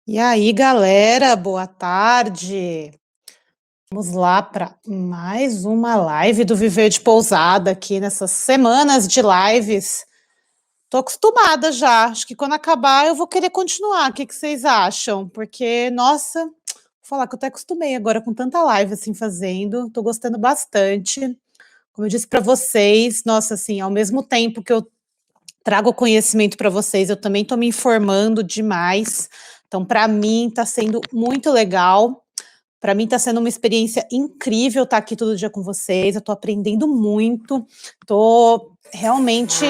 E aí, galera, boa tarde. Vamos lá para mais uma live do Viver de Pousada aqui nessas semanas de lives. Tô acostumada já. Acho que quando acabar eu vou querer continuar. O que vocês acham? Porque, nossa, vou falar que eu até acostumei agora com tanta live assim fazendo. Tô gostando bastante. Como eu disse para vocês, nossa, assim, ao mesmo tempo que eu trago conhecimento para vocês, eu também estou me informando demais. Então, para mim, está sendo muito legal. Para mim, está sendo uma experiência incrível estar aqui todo dia com vocês. Eu estou aprendendo muito. Estou realmente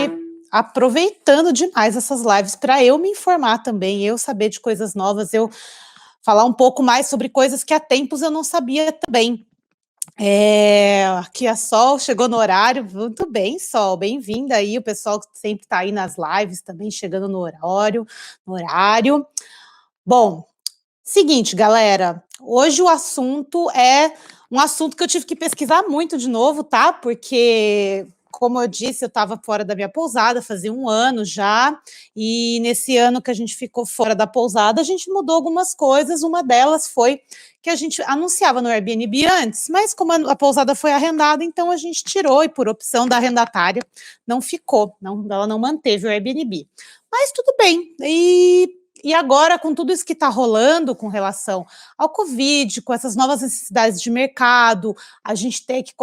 aproveitando demais essas lives para eu me informar também, eu saber de coisas novas, eu falar um pouco mais sobre coisas que há tempos eu não sabia também. Aqui a Sol chegou no horário, muito bem, Sol, bem-vinda aí, o pessoal que sempre está aí nas lives também chegando no horário. Bom, seguinte, galera, hoje o assunto é um assunto que eu tive que pesquisar muito de novo, tá? Porque, como eu disse, eu estava fora da minha pousada, fazia um ano já, e nesse ano que a gente ficou fora da pousada, a gente mudou algumas coisas, uma delas foi que a gente anunciava no Airbnb antes, mas como a pousada foi arrendada, então a gente tirou, e por opção da arrendatária, não ficou, ela não manteve o Airbnb. Mas tudo bem, e agora, com tudo isso que está rolando com relação ao Covid, com essas novas necessidades de mercado, a gente tem que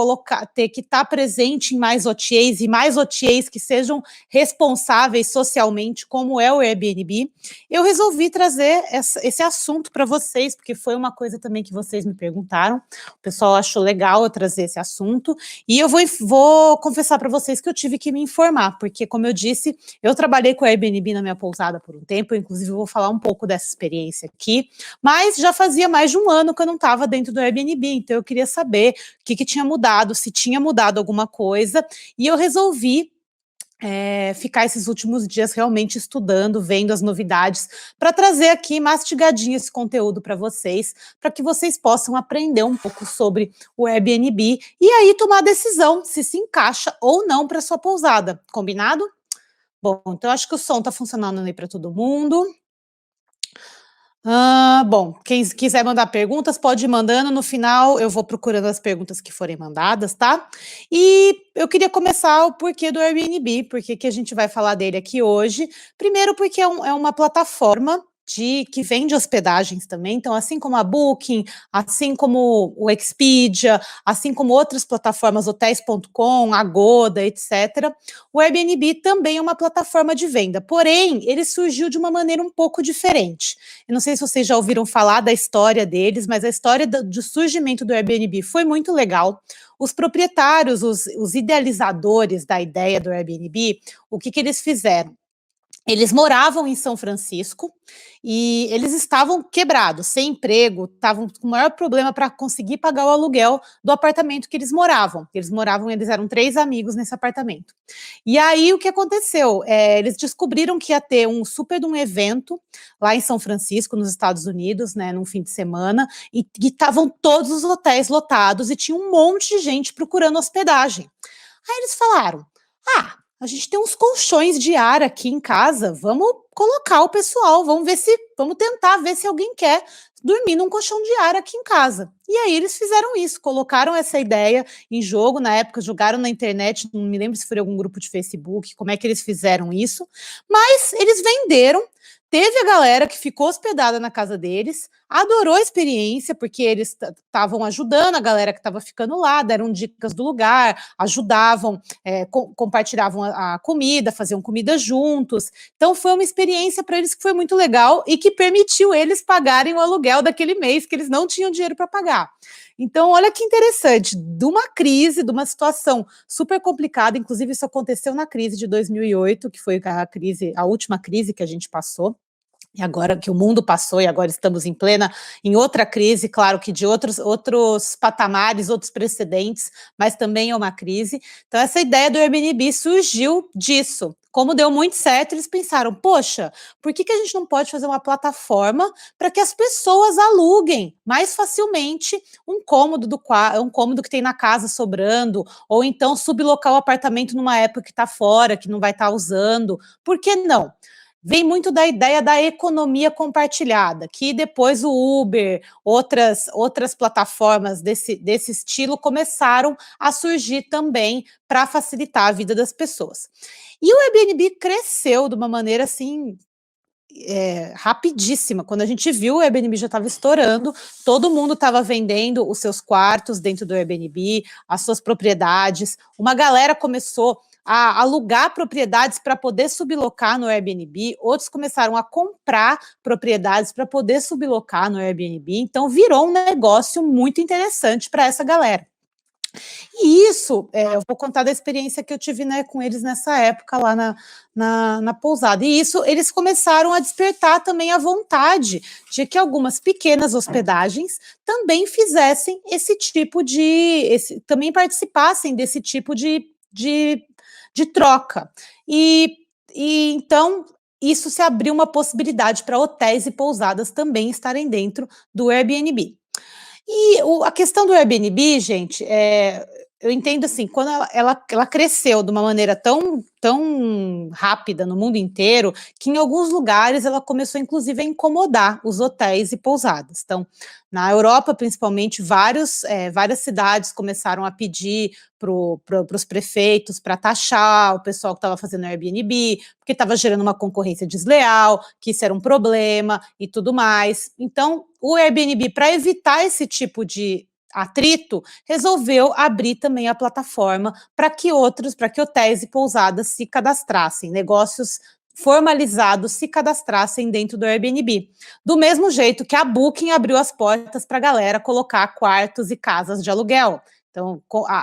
estar presente em mais OTAs e mais OTAs que sejam responsáveis socialmente, como é o Airbnb. Eu resolvi trazer esse assunto para vocês, porque foi uma coisa também que vocês me perguntaram. O pessoal achou legal eu trazer esse assunto. E eu vou confessar para vocês que eu tive que me informar, porque, como eu disse, eu trabalhei com o Airbnb na minha pousada por um tempo, inclusive eu vou falar um pouco dessa experiência aqui, mas já fazia mais de um ano que eu não estava dentro do Airbnb, então eu queria saber o que tinha mudado, se tinha mudado alguma coisa, e eu resolvi ficar esses últimos dias realmente estudando, vendo as novidades, para trazer aqui mastigadinho esse conteúdo para que vocês possam aprender um pouco sobre o Airbnb e aí tomar a decisão se encaixa ou não para sua pousada, combinado? Bom, então acho que o som está funcionando aí para todo mundo. Bom, quem quiser mandar perguntas pode ir mandando, no final eu vou procurando as perguntas que forem mandadas, tá? E eu queria começar o porquê do Airbnb, porque que a gente vai falar dele aqui hoje. Primeiro porque é uma plataforma que vende hospedagens também, então assim como a Booking, assim como o Expedia, assim como outras plataformas, hotels.com, Agoda, etc., o Airbnb também é uma plataforma de venda, porém ele surgiu de uma maneira um pouco diferente. Eu não sei se vocês já ouviram falar da história deles, mas a história do surgimento do Airbnb foi muito legal. Os proprietários, os idealizadores da ideia do Airbnb, o que eles fizeram? Eles moravam em São Francisco e eles estavam quebrados, sem emprego, estavam com o maior problema para conseguir pagar o aluguel do apartamento que eles moravam. Eles eram 3 amigos nesse apartamento. E aí o que aconteceu? Eles descobriram que ia ter um super de um evento lá em São Francisco, nos Estados Unidos, né, num fim de semana, e estavam todos os hotéis lotados e tinha um monte de gente procurando hospedagem. Aí eles falaram: ah, a gente tem uns colchões de ar aqui em casa, vamos colocar o pessoal, vamos tentar ver se alguém quer dormir num colchão de ar aqui em casa. E aí eles fizeram isso, colocaram essa ideia em jogo, na época jogaram na internet, não me lembro se foi algum grupo de Facebook, como é que eles fizeram isso, mas eles venderam. Teve a galera que ficou hospedada na casa deles, adorou a experiência, porque eles estavam ajudando a galera que estava ficando lá, deram dicas do lugar, ajudavam, compartilhavam a comida, faziam comida juntos. Então foi uma experiência para eles que foi muito legal e que permitiu eles pagarem o aluguel daquele mês que eles não tinham dinheiro para pagar. Então, olha que interessante, de uma crise, de uma situação super complicada, inclusive isso aconteceu na crise de 2008, que foi a última crise que a gente passou, e agora que o mundo passou e agora estamos em outra crise, claro que de outros patamares, outros precedentes, mas também é uma crise. Então essa ideia do Airbnb surgiu disso. Como deu muito certo, eles pensaram, poxa, por que a gente não pode fazer uma plataforma para que as pessoas aluguem mais facilmente um cômodo que tem na casa sobrando, ou então sublocar o apartamento numa época que está fora, que não vai estar usando, por que não? vem muito da ideia da economia compartilhada, que depois o Uber, outras plataformas desse estilo começaram a surgir também para facilitar a vida das pessoas. E o Airbnb cresceu de uma maneira assim rapidíssima. Quando a gente viu, o Airbnb já estava estourando, todo mundo estava vendendo os seus quartos dentro do Airbnb, as suas propriedades. Uma galera começou a alugar propriedades para poder sublocar no Airbnb, outros começaram a comprar propriedades para poder sublocar no Airbnb. Então, virou um negócio muito interessante para essa galera. E isso, eu vou contar da experiência que eu tive, né, com eles nessa época lá na pousada. E isso, eles começaram a despertar também a vontade de que algumas pequenas hospedagens também fizessem esse tipo também participassem desse tipo de troca. E então isso se abriu uma possibilidade para hotéis e pousadas também estarem dentro do Airbnb. E a questão do Airbnb, gente, eu entendo assim, quando ela cresceu de uma maneira tão rápida no mundo inteiro, que em alguns lugares ela começou inclusive a incomodar os hotéis e pousadas. Então, na Europa, principalmente, várias cidades começaram a pedir para os prefeitos para taxar o pessoal que estava fazendo Airbnb, porque estava gerando uma concorrência desleal, que isso era um problema e tudo mais. Então, o Airbnb, para evitar esse tipo de atrito, resolveu abrir também a plataforma para que hotéis e pousadas se cadastrassem, negócios formalizados se cadastrassem dentro do Airbnb. Do mesmo jeito que a Booking abriu as portas para a galera colocar quartos e casas de aluguel.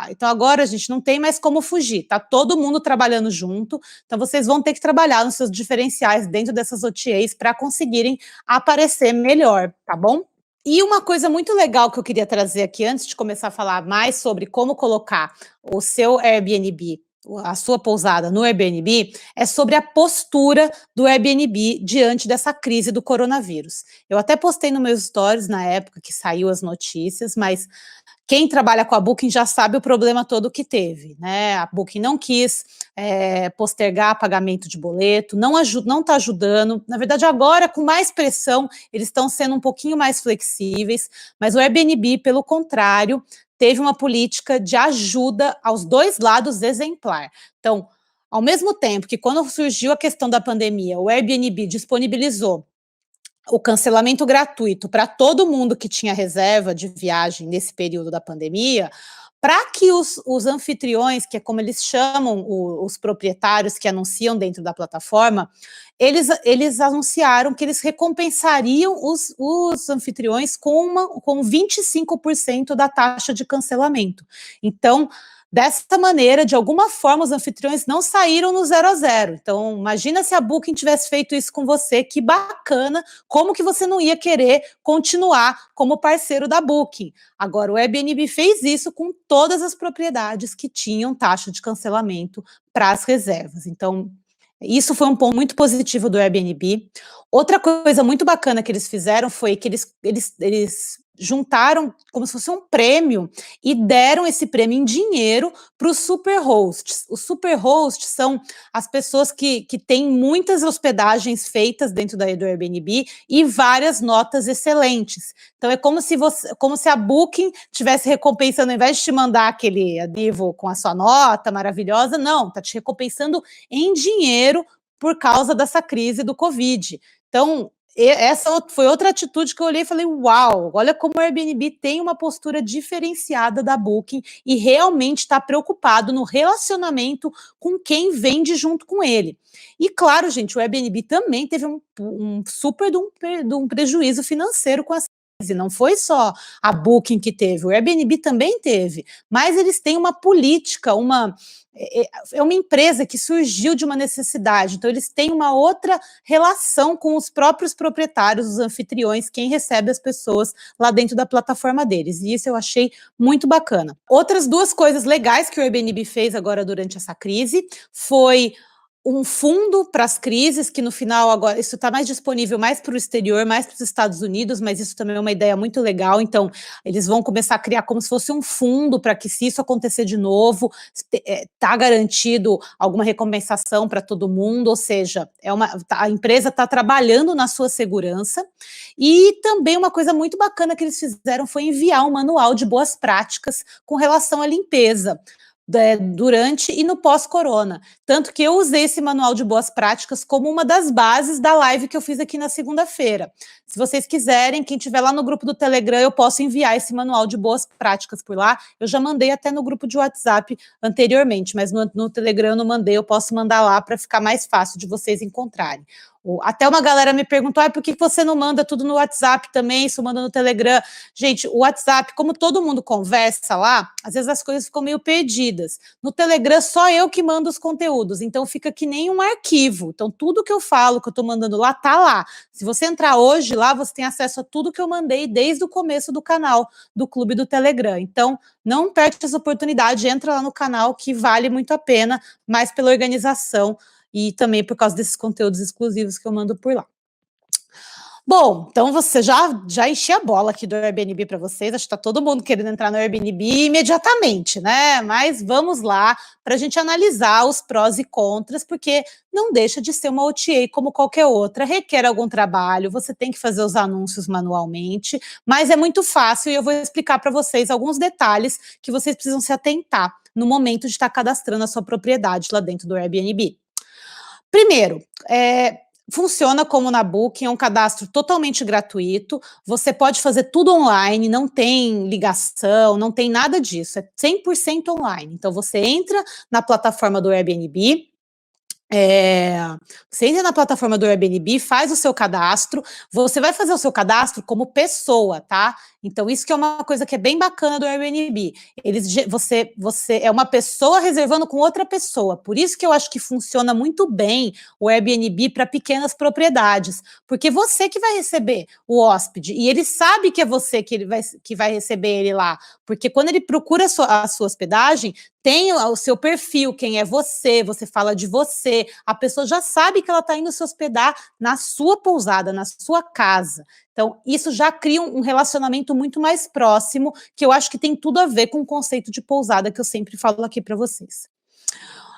Então agora a gente não tem mais como fugir, tá todo mundo trabalhando junto, então vocês vão ter que trabalhar nos seus diferenciais dentro dessas OTAs para conseguirem aparecer melhor, tá bom? E uma coisa muito legal que eu queria trazer aqui, antes de começar a falar mais sobre como colocar o seu Airbnb, a sua pousada no Airbnb, é sobre a postura do Airbnb diante dessa crise do coronavírus. Eu até postei nos meus stories na época que saiu as notícias, mas quem trabalha com a Booking já sabe o problema todo que teve, né? A Booking não quis postergar pagamento de boleto, não está ajudando. Na verdade, agora, com mais pressão, eles estão sendo um pouquinho mais flexíveis, mas o Airbnb, pelo contrário, teve uma política de ajuda aos dois lados exemplar. Então, ao mesmo tempo que quando surgiu a questão da pandemia, o Airbnb disponibilizou o cancelamento gratuito para todo mundo que tinha reserva de viagem nesse período da pandemia, para que os anfitriões, que é como eles chamam os proprietários que anunciam dentro da plataforma, eles anunciaram que eles recompensariam os anfitriões com 25% da taxa de cancelamento. Então, dessa maneira, de alguma forma, os anfitriões não saíram no 0 a 0. Então, imagina se a Booking tivesse feito isso com você, que bacana, como que você não ia querer continuar como parceiro da Booking? Agora, o Airbnb fez isso com todas as propriedades que tinham taxa de cancelamento para as reservas. Então, isso foi um ponto muito positivo do Airbnb. Outra coisa muito bacana que eles fizeram foi que eles juntaram como se fosse um prêmio e deram esse prêmio em dinheiro para os super hosts. Os super hosts são as pessoas que têm muitas hospedagens feitas dentro do Airbnb e várias notas excelentes. Então é como se a Booking tivesse recompensando, ao invés de te mandar aquele adesivo com a sua nota maravilhosa, não, está te recompensando em dinheiro por causa dessa crise do Covid. Então, essa foi outra atitude que eu olhei e falei, uau, olha como o Airbnb tem uma postura diferenciada da Booking e realmente está preocupado no relacionamento com quem vende junto com ele. E claro, gente, o Airbnb também teve um super de um prejuízo financeiro com essa crise. Não foi só a Booking que teve, o Airbnb também teve, mas eles têm uma política, é uma empresa que surgiu de uma necessidade, então eles têm uma outra relação com os próprios proprietários, os anfitriões, quem recebe as pessoas lá dentro da plataforma deles, e isso eu achei muito bacana. Outras duas coisas legais que o Airbnb fez agora durante essa crise foi um fundo para as crises, que no final agora isso está mais disponível mais para o exterior, mais para os Estados Unidos, mas isso também é uma ideia muito legal, então eles vão começar a criar como se fosse um fundo para que, se isso acontecer de novo, tá garantido alguma recompensação para todo mundo, ou seja, a empresa está trabalhando na sua segurança. E também uma coisa muito bacana que eles fizeram foi enviar um manual de boas práticas com relação à limpeza, durante e no pós-corona. Tanto que eu usei esse manual de boas práticas como uma das bases da live que eu fiz aqui na segunda-feira. Se vocês quiserem, quem estiver lá no grupo do Telegram, eu posso enviar esse manual de boas práticas por lá. Eu já mandei até no grupo de WhatsApp anteriormente, mas no Telegram eu não mandei, eu posso mandar lá para ficar mais fácil de vocês encontrarem. Até uma galera me perguntou, por que você não manda tudo no WhatsApp também, isso manda no Telegram? Gente, o WhatsApp, como todo mundo conversa lá, às vezes as coisas ficam meio perdidas. No Telegram, só eu que mando os conteúdos, então fica que nem um arquivo. Então, tudo que eu falo, que eu tô mandando lá, tá lá. Se você entrar hoje lá, você tem acesso a tudo que eu mandei desde o começo do canal do Clube do Telegram. Então, não perde essa oportunidade, entra lá no canal, que vale muito a pena, mais pela organização e também por causa desses conteúdos exclusivos que eu mando por lá. Bom, então você já enchi a bola aqui do Airbnb para vocês, acho que está todo mundo querendo entrar no Airbnb imediatamente, né? Mas vamos lá para a gente analisar os prós e contras, porque não deixa de ser uma OTA como qualquer outra, requer algum trabalho, você tem que fazer os anúncios manualmente, mas é muito fácil e eu vou explicar para vocês alguns detalhes que vocês precisam se atentar no momento de estar cadastrando a sua propriedade lá dentro do Airbnb. Primeiro, funciona como na Booking, é um cadastro totalmente gratuito, você pode fazer tudo online, não tem ligação, não tem nada disso, é 100% online. Então você entra na plataforma do Airbnb, você entra na plataforma do Airbnb, faz o seu cadastro, você vai fazer o seu cadastro como pessoa, tá? Então isso que é uma coisa que é bem bacana do Airbnb, você é uma pessoa reservando com outra pessoa, por isso que eu acho que funciona muito bem o Airbnb para pequenas propriedades, porque você que vai receber o hóspede, e ele sabe que é você que vai receber ele lá, porque quando ele procura a sua hospedagem, tem o seu perfil, quem é você fala de você, a pessoa já sabe que ela está indo se hospedar na sua pousada, na sua casa. Então, isso já cria um relacionamento muito mais próximo, que eu acho que tem tudo a ver com o conceito de pousada que eu sempre falo aqui para vocês.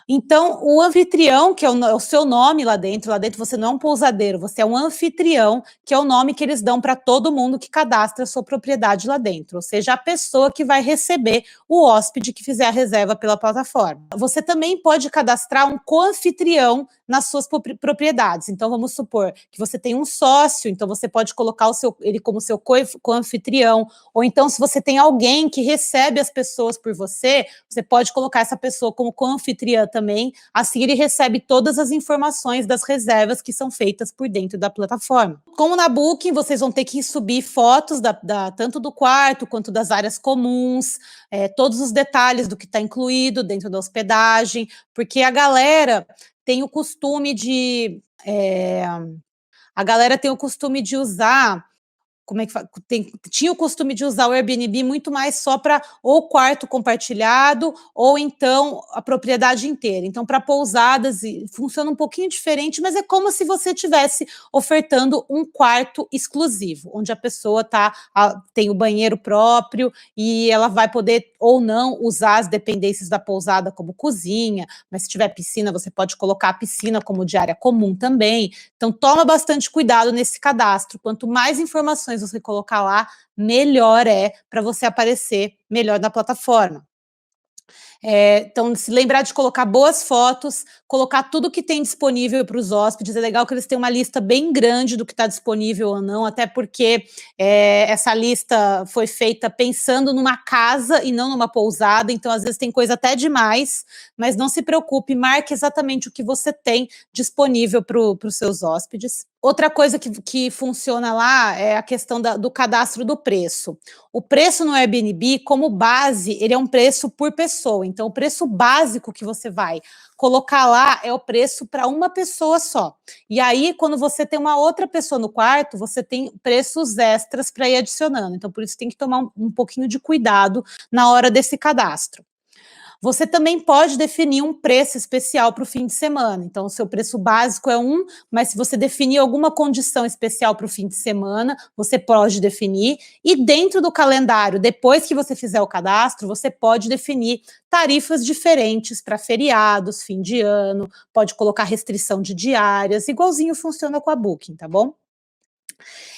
Então, o anfitrião, que é o seu nome lá dentro você não é um pousadeiro, você é um anfitrião, que é o nome que eles dão para todo mundo que cadastra a sua propriedade lá dentro, ou seja, a pessoa que vai receber o hóspede que fizer a reserva pela plataforma. Você também pode cadastrar um co-anfitrião nas suas propriedades. Então, vamos supor que você tem um sócio, então você pode colocar ele como seu co-anfitrião, ou então, se você tem alguém que recebe as pessoas por você pode colocar essa pessoa como co-anfitriã também, assim ele recebe todas as informações das reservas que são feitas por dentro da plataforma. Como na Booking, vocês vão ter que subir fotos tanto do quarto quanto das áreas comuns, todos os detalhes do que está incluído dentro da hospedagem, porque a galera tem o costume de usar, como é que fala? Tinha o costume de usar o Airbnb muito mais só para ou quarto compartilhado, ou então a propriedade inteira. Então, para pousadas, funciona um pouquinho diferente, mas é como se você estivesse ofertando um quarto exclusivo, onde a pessoa tem o banheiro próprio e ela vai poder ou não usar as dependências da pousada como cozinha, mas se tiver piscina, você pode colocar a piscina como de área comum também. Então, toma bastante cuidado nesse cadastro. Quanto mais informações você colocar lá, melhor é para você aparecer melhor na plataforma. Então, se lembrar de colocar boas fotos, colocar tudo que tem disponível para os hóspedes. É legal que eles tenham uma lista bem grande do que está disponível ou não, até porque essa lista foi feita pensando numa casa e não numa pousada, então às vezes tem coisa até demais, mas não se preocupe, marque exatamente o que você tem disponível para os seus hóspedes. Outra coisa que funciona lá é a questão do cadastro do preço. O preço no Airbnb, como base, ele é um preço por pessoa. Então, o preço básico que você vai colocar lá é o preço para uma pessoa só. E aí, quando você tem uma outra pessoa no quarto, você tem preços extras para ir adicionando. Então, por isso tem que tomar um pouquinho de cuidado na hora desse cadastro. Você também pode definir um preço especial para o fim de semana. Então, o seu preço básico é um, mas se você definir alguma condição especial para o fim de semana, você pode definir. E dentro do calendário, depois que você fizer o cadastro, você pode definir tarifas diferentes para feriados, fim de ano, pode colocar restrição de diárias, igualzinho funciona com a Booking, tá bom?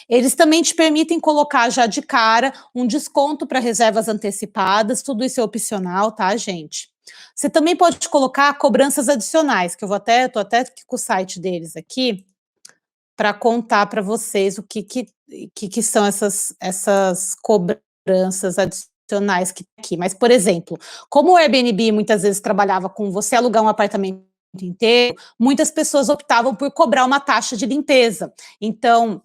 Eles também te permitem colocar já de cara um desconto para reservas antecipadas, tudo isso é opcional, tá, gente? Você também pode colocar cobranças adicionais, que tô até aqui com o site deles aqui, para contar para vocês o que são essas cobranças adicionais que tem aqui. Mas, por exemplo, como o Airbnb muitas vezes trabalhava com você alugar um apartamento inteiro, muitas pessoas optavam por cobrar uma taxa de limpeza. Então,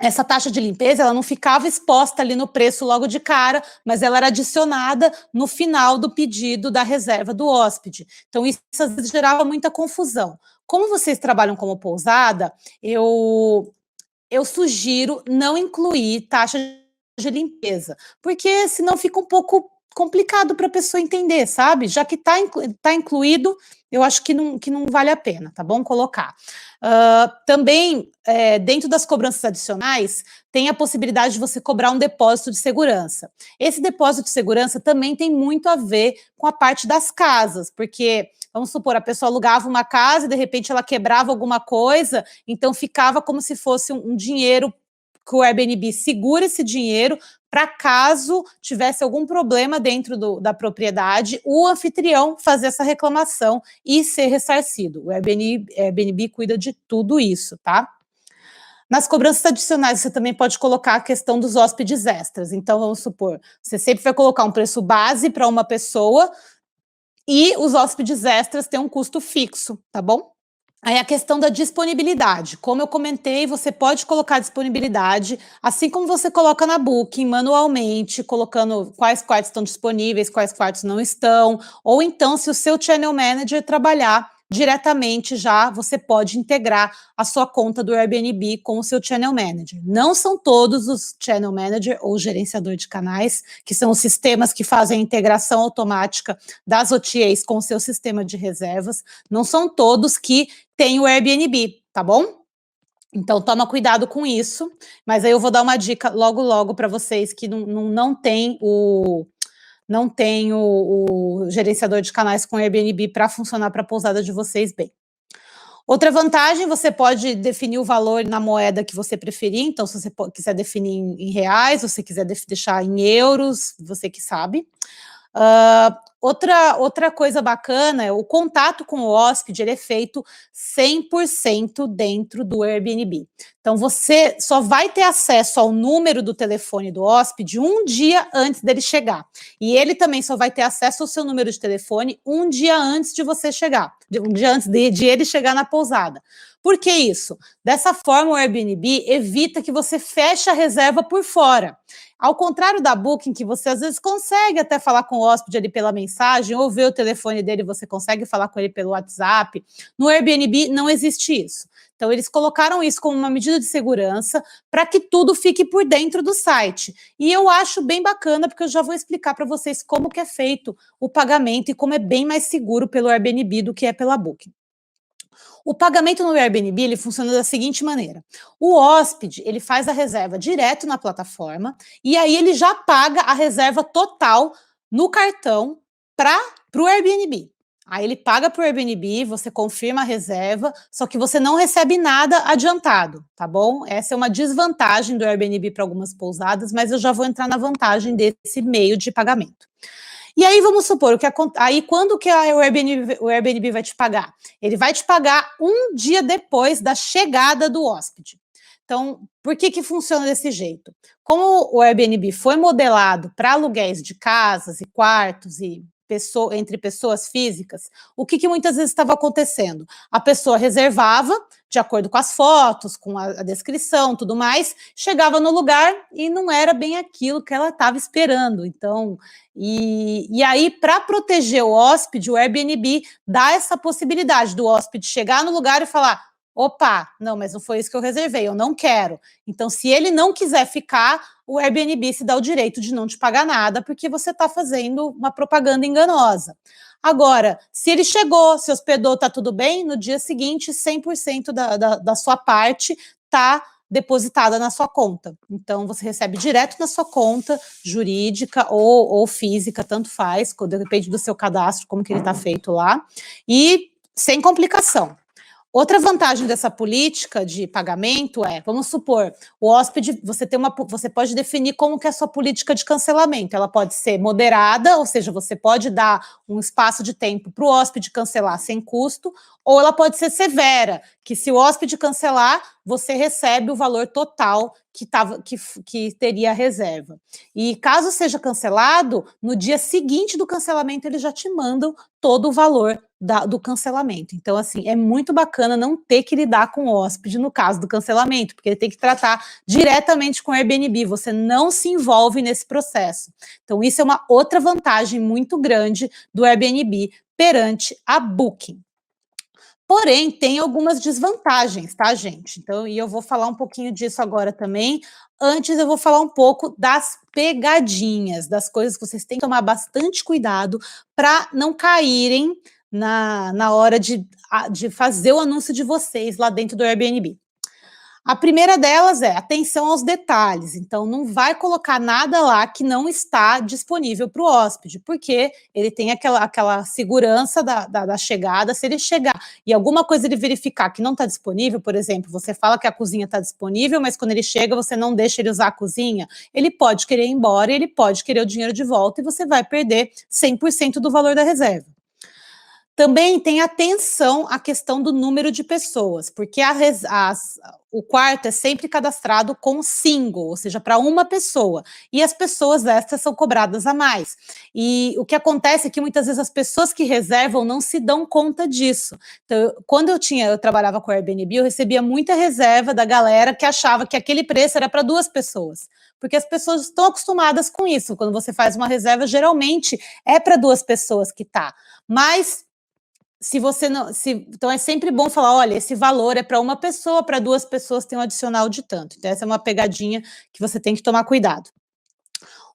essa taxa de limpeza, ela não ficava exposta ali no preço logo de cara, mas ela era adicionada no final do pedido da reserva do hóspede. Então, isso às vezes gerava muita confusão. Como vocês trabalham como pousada, eu sugiro não incluir taxa de limpeza, porque senão fica um pouco complicado para a pessoa entender, sabe? Já que tá incluído, eu acho que não vale a pena, tá bom? Colocar. Também, dentro das cobranças adicionais, tem a possibilidade de você cobrar um depósito de segurança. Esse depósito de segurança também tem muito a ver com a parte das casas, porque, vamos supor, a pessoa alugava uma casa e de repente ela quebrava alguma coisa, então ficava como se fosse um dinheiro que o Airbnb segura esse dinheiro para caso tivesse algum problema dentro da propriedade, o anfitrião fazer essa reclamação e ser ressarcido. O Airbnb cuida de tudo isso, tá? Nas cobranças adicionais, você também pode colocar a questão dos hóspedes extras. Então, vamos supor, você sempre vai colocar um preço base para uma pessoa e os hóspedes extras têm um custo fixo, tá bom? Aí a questão da disponibilidade, como eu comentei, você pode colocar disponibilidade, assim como você coloca na Booking, manualmente, colocando quais quartos estão disponíveis, quais quartos não estão, ou então se o seu Channel Manager trabalhar diretamente já, você pode integrar a sua conta do Airbnb com o seu Channel Manager. Não são todos os Channel Manager ou gerenciador de canais, que são os sistemas que fazem a integração automática das OTAs com o seu sistema de reservas, não são todos que tem o Airbnb, tá bom? Então toma cuidado com isso, mas aí eu vou dar uma dica logo para vocês que não tem o gerenciador de canais com Airbnb para funcionar para a pousada de vocês bem. Outra vantagem, você pode definir o valor na moeda que você preferir, então se você quiser definir em reais, se você quiser deixar em euros, você que sabe. Outra coisa bacana é o contato com o hóspede, ele é feito 100% dentro do Airbnb. Então, você só vai ter acesso ao número do telefone do hóspede um dia antes dele chegar. E ele também só vai ter acesso ao seu número de telefone um dia antes de você chegar, um dia antes de ele chegar na pousada. Por que isso? Dessa forma, o Airbnb evita que você feche a reserva por fora. Ao contrário da Booking, que você às vezes consegue até falar com o hóspede ali pela mensagem, ou ver o telefone dele, você consegue falar com ele pelo WhatsApp. No Airbnb não existe isso. Então, eles colocaram isso como uma medida de segurança para que tudo fique por dentro do site. E eu acho bem bacana, porque eu já vou explicar para vocês como que é feito o pagamento e como é bem mais seguro pelo Airbnb do que é pela Booking. O pagamento no Airbnb, ele funciona da seguinte maneira: o hóspede, ele faz a reserva direto na plataforma e aí ele já paga a reserva total no cartão para o Airbnb. Aí ele paga para o Airbnb, você confirma a reserva, só que você não recebe nada adiantado, tá bom? Essa é uma desvantagem do Airbnb para algumas pousadas, mas eu já vou entrar na vantagem desse meio de pagamento. E aí vamos supor, aí quando que o Airbnb vai te pagar? Ele vai te pagar um dia depois da chegada do hóspede. Então, por que funciona desse jeito? Como o Airbnb foi modelado para aluguéis de casas e quartos e entre pessoas físicas, o que muitas vezes estava acontecendo? A pessoa reservava, de acordo com as fotos, com a descrição, tudo mais, chegava no lugar e não era bem aquilo que ela estava esperando. Então, e aí, para proteger o hóspede, o Airbnb dá essa possibilidade do hóspede chegar no lugar e falar: opa, não, mas não foi isso que eu reservei, eu não quero. Então, se ele não quiser ficar, o Airbnb se dá o direito de não te pagar nada, porque você está fazendo uma propaganda enganosa. Agora, se ele chegou, se hospedou, tá tudo bem, no dia seguinte 100% da sua parte tá depositada na sua conta. Então você recebe direto na sua conta jurídica ou física, tanto faz, depende do seu cadastro, como que ele está feito lá, e sem complicação. Outra vantagem dessa política de pagamento é, vamos supor, o hóspede, você pode definir como que é a sua política de cancelamento. Ela pode ser moderada, ou seja, você pode dar um espaço de tempo para o hóspede cancelar sem custo, ou ela pode ser severa, que se o hóspede cancelar, você recebe o valor total que teria a reserva. E caso seja cancelado, no dia seguinte do cancelamento, eles já te mandam todo o valor do cancelamento. Então, assim, é muito bacana não ter que lidar com o hóspede no caso do cancelamento, porque ele tem que tratar diretamente com o Airbnb, você não se envolve nesse processo. Então, isso é uma outra vantagem muito grande do Airbnb perante a Booking. Porém, tem algumas desvantagens, tá, gente? Então, e eu vou falar um pouquinho disso agora também. Antes, eu vou falar um pouco das pegadinhas, das coisas que vocês têm que tomar bastante cuidado para não caírem na hora de fazer o anúncio de vocês lá dentro do Airbnb. A primeira delas é atenção aos detalhes. Então, não vai colocar nada lá que não está disponível para o hóspede, porque ele tem aquela segurança da chegada. Se ele chegar e alguma coisa ele verificar que não está disponível, por exemplo, você fala que a cozinha está disponível, mas quando ele chega você não deixa ele usar a cozinha, ele pode querer ir embora, ele pode querer o dinheiro de volta e você vai perder 100% do valor da reserva. Também tem atenção à questão do número de pessoas, porque o quarto é sempre cadastrado com single, ou seja, para uma pessoa, e as pessoas extras são cobradas a mais. E o que acontece é que muitas vezes as pessoas que reservam não se dão conta disso. Então, quando eu trabalhava com o Airbnb, eu recebia muita reserva da galera que achava que aquele preço era para 2 pessoas, porque as pessoas estão acostumadas com isso. Quando você faz uma reserva, geralmente é para 2 pessoas que tá, mas se você não, então é sempre bom falar, olha, esse valor é para uma pessoa, para 2 pessoas tem um adicional de tanto. Então essa é uma pegadinha que você tem que tomar cuidado.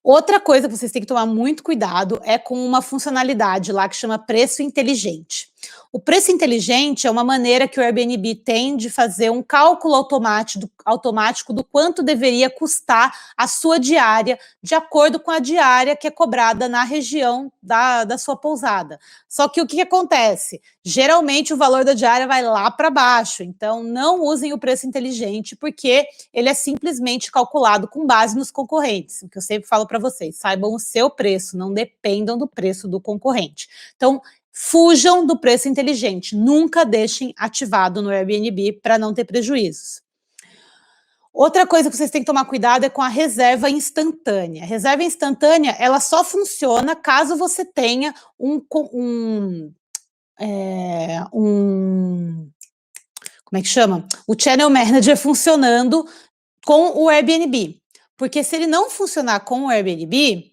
Outra coisa que vocês têm que tomar muito cuidado é com uma funcionalidade lá que chama preço inteligente. O preço inteligente é uma maneira que o Airbnb tem de fazer um cálculo automático do quanto deveria custar a sua diária, de acordo com a diária que é cobrada na região da sua pousada. Só que o que acontece? Geralmente o valor da diária vai lá para baixo, então não usem o preço inteligente, porque ele é simplesmente calculado com base nos concorrentes. O que eu sempre falo para vocês, saibam o seu preço, não dependam do preço do concorrente. Então, fujam do preço inteligente, nunca deixem ativado no Airbnb para não ter prejuízos. Outra coisa que vocês têm que tomar cuidado é com a reserva instantânea. A reserva instantânea, ela só funciona caso você tenha como é que chama? O Channel Manager funcionando com o Airbnb. Porque se ele não funcionar com o Airbnb,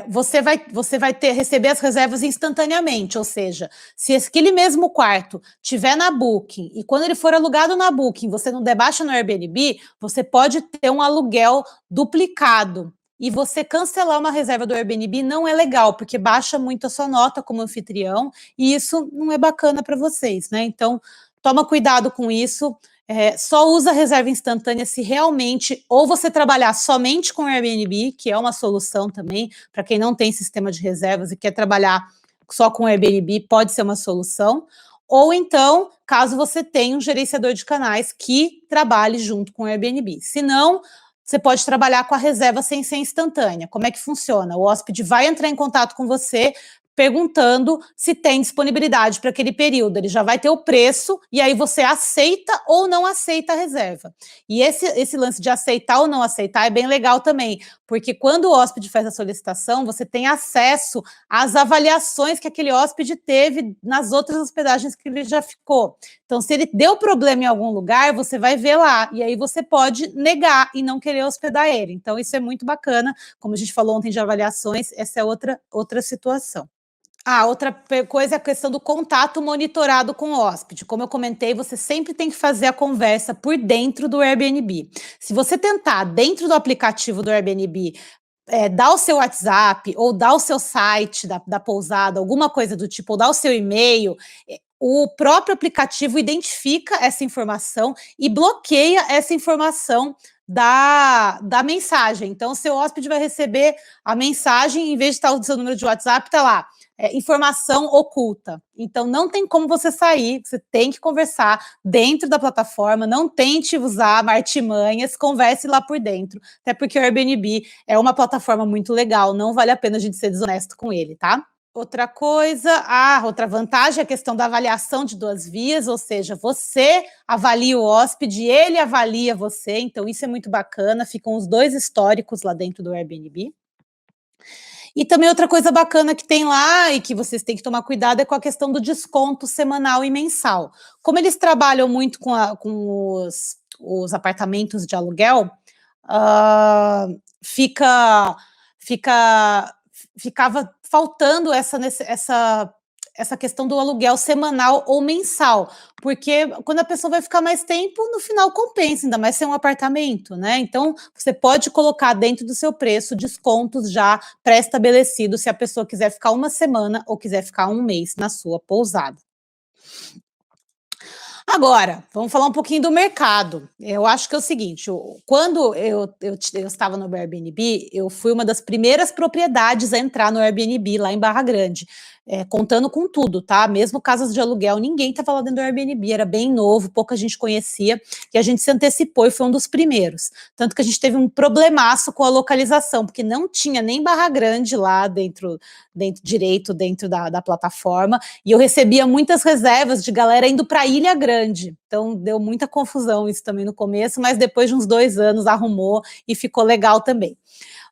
você vai receber as reservas instantaneamente, ou seja, se aquele mesmo quarto tiver na Booking e quando ele for alugado na Booking, você não der baixa no Airbnb, você pode ter um aluguel duplicado. E você cancelar uma reserva do Airbnb não é legal, porque baixa muito a sua nota como anfitrião, e isso não é bacana para vocês, né? Então, toma cuidado com isso. Só usa a reserva instantânea se realmente, ou você trabalhar somente com o Airbnb, que é uma solução também, para quem não tem sistema de reservas e quer trabalhar só com o Airbnb, pode ser uma solução, ou então, caso você tenha um gerenciador de canais que trabalhe junto com o Airbnb. Se não, você pode trabalhar com a reserva sem ser instantânea. Como é que funciona? O hóspede vai entrar em contato com você, perguntando se tem disponibilidade para aquele período. Ele já vai ter o preço e aí você aceita ou não aceita a reserva. E esse lance de aceitar ou não aceitar é bem legal também, porque quando o hóspede faz a solicitação, você tem acesso às avaliações que aquele hóspede teve nas outras hospedagens que ele já ficou. Então, se ele deu problema em algum lugar, você vai ver lá, e aí você pode negar e não querer hospedar ele. Então, isso é muito bacana. Como a gente falou ontem de avaliações, essa é outra situação. Outra coisa é a questão do contato monitorado com o hóspede. Como eu comentei, você sempre tem que fazer a conversa por dentro do Airbnb. Se você tentar, dentro do aplicativo do Airbnb, dá o seu WhatsApp ou dá o seu site da pousada, alguma coisa do tipo, ou dá o seu e-mail, o próprio aplicativo identifica essa informação e bloqueia essa informação da mensagem. Então, o seu hóspede vai receber a mensagem, em vez de estar o seu número de WhatsApp, está lá, informação oculta. Então, não tem como você sair, você tem que conversar dentro da plataforma, não tente usar artimanhas, converse lá por dentro, até porque o Airbnb é uma plataforma muito legal, não vale a pena a gente ser desonesto com ele, tá? Outra coisa, outra vantagem é a questão da avaliação de 2 vias, ou seja, você avalia o hóspede, ele avalia você, então isso é muito bacana, ficam os 2 históricos lá dentro do Airbnb. E também outra coisa bacana que tem lá e que vocês têm que tomar cuidado é com a questão do desconto semanal e mensal. Como eles trabalham muito com os apartamentos de aluguel, ah, ficava faltando essa questão do aluguel semanal ou mensal, porque quando a pessoa vai ficar mais tempo, no final compensa, ainda mais se é um apartamento, né? Então, você pode colocar dentro do seu preço descontos já pré-estabelecidos se a pessoa quiser ficar uma semana ou quiser ficar um mês na sua pousada. Agora, vamos falar um pouquinho do mercado. Eu acho que é o seguinte, quando eu estava no Airbnb, eu fui uma das primeiras propriedades a entrar no Airbnb lá em Barra Grande, contando com tudo, tá? Mesmo casas de aluguel, ninguém estava lá dentro do Airbnb, era bem novo, pouca gente conhecia, e a gente se antecipou e foi um dos primeiros. Tanto que a gente teve um problemaço com a localização, porque não tinha nem Barra Grande lá dentro da plataforma, e eu recebia muitas reservas de galera indo para Ilha Grande, então deu muita confusão isso também no começo, mas depois de uns 2 anos arrumou e ficou legal também.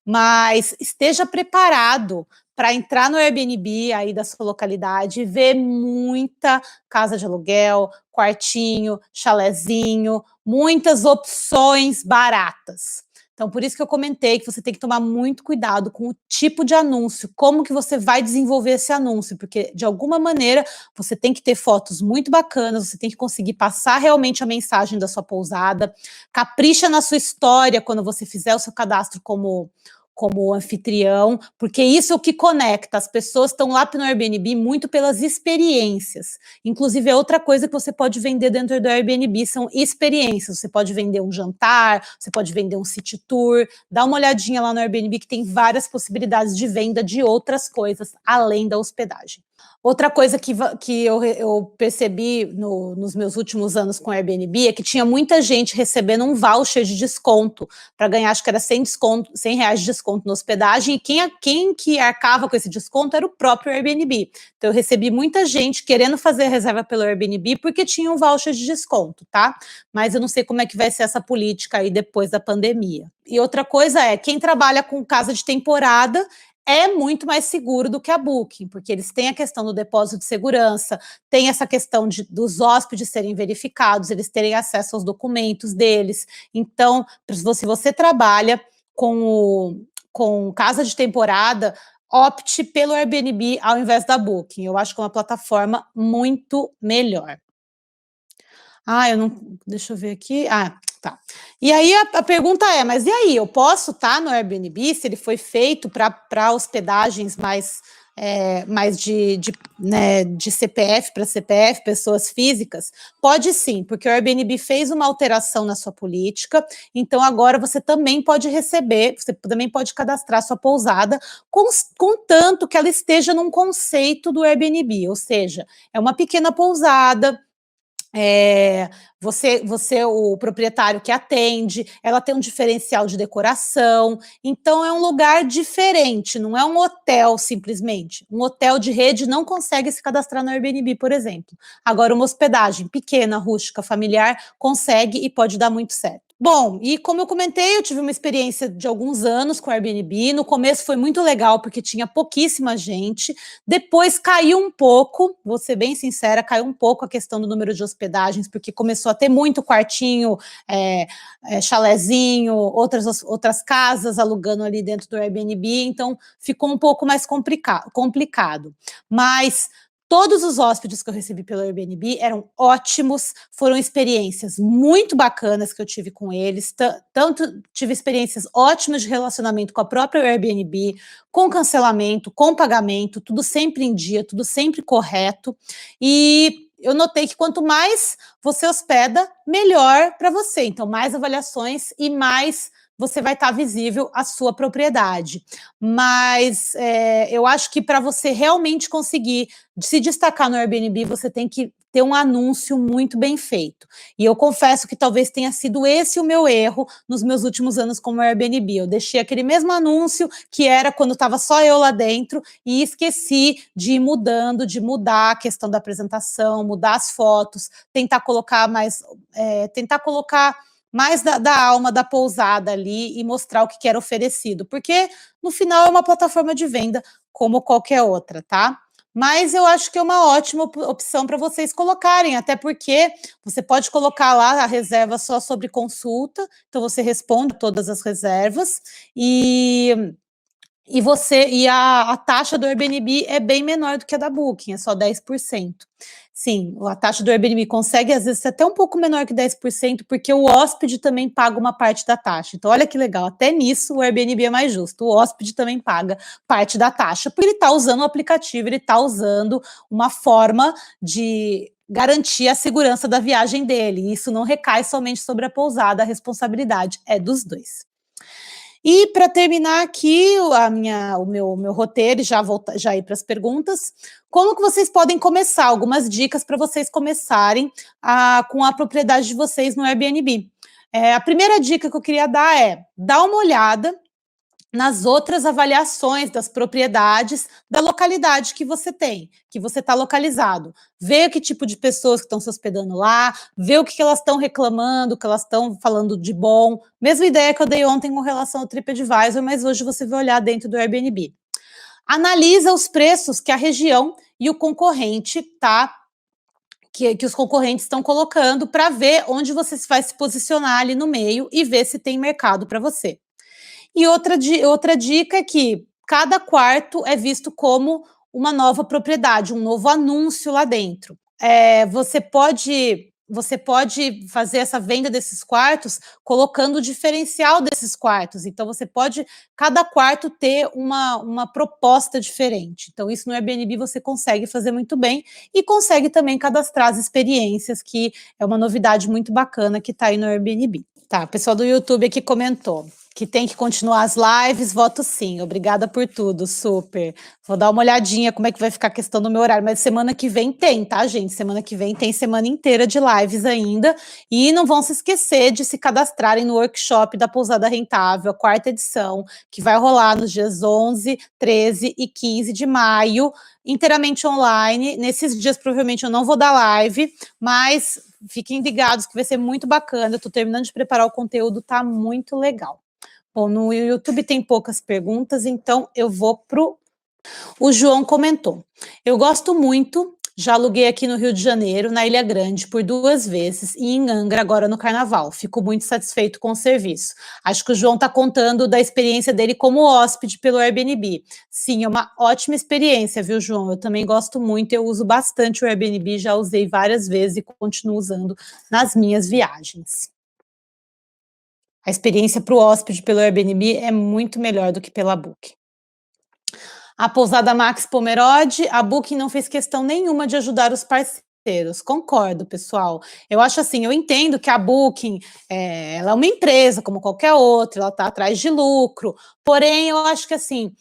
Mas esteja preparado para entrar no Airbnb aí da sua localidade e ver muita casa de aluguel, quartinho, chalezinho, muitas opções baratas. Então, por isso que eu comentei que você tem que tomar muito cuidado com o tipo de anúncio, como que você vai desenvolver esse anúncio, porque de alguma maneira você tem que ter fotos muito bacanas, você tem que conseguir passar realmente a mensagem da sua pousada, capricha na sua história quando você fizer o seu cadastro como anfitrião, porque isso é o que conecta, as pessoas estão lá no Airbnb muito pelas experiências, inclusive é outra coisa que você pode vender dentro do Airbnb, são experiências, você pode vender um jantar, você pode vender um city tour, dá uma olhadinha lá no Airbnb que tem várias possibilidades de venda de outras coisas, além da hospedagem. Outra coisa que eu percebi nos meus últimos anos com o Airbnb é que tinha muita gente recebendo um voucher de desconto para ganhar, acho que era R$ 100 de desconto na hospedagem, e quem que arcava com esse desconto era o próprio Airbnb. Então eu recebi muita gente querendo fazer reserva pelo Airbnb porque tinha um voucher de desconto, tá? Mas eu não sei como é que vai ser essa política aí depois da pandemia. E outra coisa é, quem trabalha com casa de temporada é muito mais seguro do que a Booking, porque eles têm a questão do depósito de segurança, tem essa questão dos hóspedes serem verificados, eles terem acesso aos documentos deles. Então, se você trabalha com casa de temporada, opte pelo Airbnb ao invés da Booking. Eu acho que é uma plataforma muito melhor. Eu não. Deixa eu ver aqui. Tá. E aí a pergunta é: mas e aí, eu posso estar no Airbnb se ele foi feito para hospedagens mais de CPF para CPF, pessoas físicas? Pode sim, porque o Airbnb fez uma alteração na sua política, então agora você também pode receber, você também pode cadastrar sua pousada, contanto que ela esteja num conceito do Airbnb, ou seja, é uma pequena pousada. Você é o proprietário que atende, ela tem um diferencial de decoração, então é um lugar diferente, não é um hotel simplesmente. Um hotel de rede não consegue se cadastrar no Airbnb, por exemplo. Agora, uma hospedagem pequena, rústica, familiar, consegue e pode dar muito certo. Bom, e como eu comentei, eu tive uma experiência de alguns anos com o Airbnb. No começo foi muito legal, porque tinha pouquíssima gente. Depois caiu um pouco, vou ser bem sincera, caiu um pouco a questão do número de hospedagens, porque começou a ter muito quartinho, chalezinho, outras casas alugando ali dentro do Airbnb, então ficou um pouco mais complicado. Mas Todos os hóspedes que eu recebi pelo Airbnb eram ótimos, foram experiências muito bacanas que eu tive com eles, tanto tive experiências ótimas de relacionamento com a própria Airbnb, com cancelamento, com pagamento, tudo sempre em dia, tudo sempre correto. E eu notei que quanto mais você hospeda, melhor para você. Então, mais avaliações e mais você vai estar visível a sua propriedade. Mas eu acho que para você realmente conseguir se destacar no Airbnb, você tem que ter um anúncio muito bem feito. E eu confesso que talvez tenha sido esse o meu erro nos meus últimos anos como Airbnb. Eu deixei aquele mesmo anúncio que era quando estava só eu lá dentro e esqueci de ir mudando, de mudar a questão da apresentação, mudar as fotos, tentar colocar mais da alma da pousada ali e mostrar o que era oferecido, porque no final é uma plataforma de venda como qualquer outra, tá? Mas eu acho que é uma ótima opção para vocês colocarem, até porque você pode colocar lá a reserva só sobre consulta, então você responde todas as reservas e a taxa do Airbnb é bem menor do que a da Booking, é só 10%. Sim, a taxa do Airbnb consegue, às vezes, ser até um pouco menor que 10%, porque o hóspede também paga uma parte da taxa. Então, olha que legal, até nisso o Airbnb é mais justo. O hóspede também paga parte da taxa, porque ele está usando o aplicativo, ele está usando uma forma de garantir a segurança da viagem dele. E isso não recai somente sobre a pousada, a responsabilidade é dos dois. E para terminar aqui o meu roteiro e já ir para as perguntas, como que vocês podem começar? Algumas dicas para vocês começarem com a propriedade de vocês no Airbnb. A primeira dica que eu queria dar é: dá uma olhada nas outras avaliações das propriedades da localidade que você tem, que você está localizado. Vê que tipo de pessoas que estão se hospedando lá, vê o que elas estão reclamando, o que elas estão falando de bom. Mesma ideia que eu dei ontem com relação ao TripAdvisor, mas hoje você vai olhar dentro do Airbnb. Analisa os preços que a região e o concorrente que os concorrentes estão colocando para ver onde você vai se posicionar ali no meio e ver se tem mercado para você. E outra dica é que cada quarto é visto como uma nova propriedade, um novo anúncio lá dentro. Você pode fazer essa venda desses quartos colocando o diferencial desses quartos. Então, você pode, cada quarto, ter uma proposta diferente. Então, isso no Airbnb você consegue fazer muito bem e consegue também cadastrar as experiências, que é uma novidade muito bacana que está aí no Airbnb. Tá, o pessoal do YouTube aqui comentou que tem que continuar as lives, voto sim. Obrigada por tudo, super. Vou dar uma olhadinha como é que vai ficar a questão do meu horário, mas semana que vem tem, tá, gente? Semana que vem tem semana inteira de lives ainda. E não vão se esquecer de se cadastrarem no workshop da Pousada Rentável, a 4ª edição, que vai rolar nos dias 11, 13 e 15 de maio, inteiramente online. Nesses dias, provavelmente, eu não vou dar live, mas fiquem ligados que vai ser muito bacana. Eu tô terminando de preparar o conteúdo, tá muito legal. Bom, no YouTube tem poucas perguntas, então eu vou pro... O João comentou: eu gosto muito, já aluguei aqui no Rio de Janeiro, na Ilha Grande, por 2 vezes, e em Angra agora no Carnaval. Fico muito satisfeito com o serviço. Acho que o João está contando da experiência dele como hóspede pelo Airbnb. Sim, é uma ótima experiência, viu, João? Eu também gosto muito, eu uso bastante o Airbnb, já usei várias vezes e continuo usando nas minhas viagens. A experiência para o hóspede pelo Airbnb é muito melhor do que pela Booking. A pousada Max Pomerode, a Booking não fez questão nenhuma de ajudar os parceiros. Concordo, pessoal. Eu acho assim, eu entendo que a Booking, ela é uma empresa como qualquer outra, ela está atrás de lucro, porém eu acho que assim,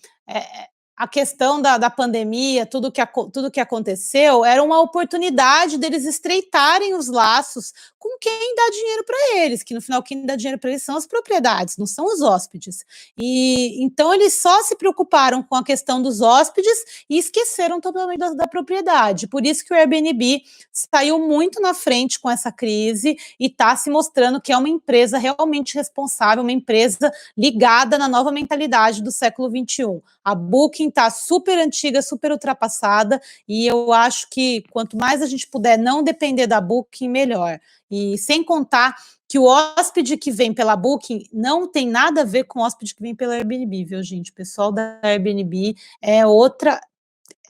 a questão da pandemia, tudo que aconteceu, era uma oportunidade deles estreitarem os laços com quem dá dinheiro para eles, que no final quem dá dinheiro para eles são as propriedades, não são os hóspedes. E então eles só se preocuparam com a questão dos hóspedes e esqueceram totalmente da propriedade. Por isso que o Airbnb saiu muito na frente com essa crise e está se mostrando que é uma empresa realmente responsável, uma empresa ligada na nova mentalidade do século XXI. A Booking está super antiga, super ultrapassada, e eu acho que quanto mais a gente puder não depender da Booking, melhor. E sem contar que o hóspede que vem pela Booking não tem nada a ver com o hóspede que vem pela Airbnb, viu, gente? O pessoal da Airbnb é outra